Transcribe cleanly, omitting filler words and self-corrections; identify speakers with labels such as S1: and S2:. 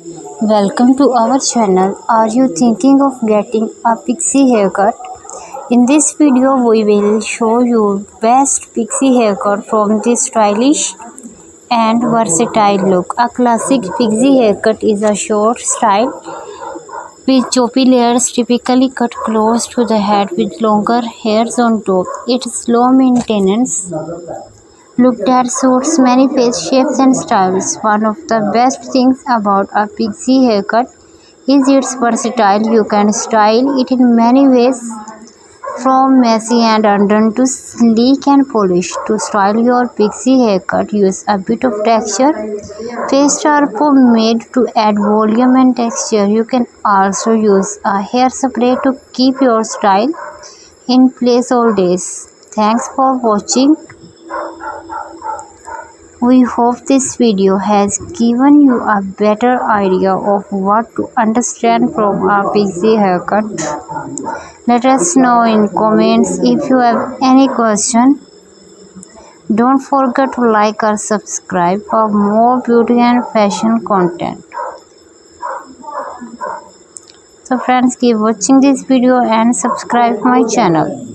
S1: Welcome to our channel. Are you thinking of getting a pixie haircut? In this video we will show you best pixie haircut from this stylish and versatile look. A classic pixie haircut is a short style with choppy layers typically cut close to the head with longer hairs on top. It's low maintenance look that suits many face shapes and styles. One of the best things about a pixie haircut is its versatile. You can style it in many ways, from messy and undone to sleek and polished. To style your pixie haircut, use a bit of texture paste or pomade to add volume and texture. You can also use a hairspray to keep your style in place all days. Thanks for watching. We hope this video has given you a better idea of what to understand from a pixie haircut. Let us know in comments if you have any question. Don't forget to like or subscribe for more beauty and fashion content. So friends, keep watching this video and subscribe my channel.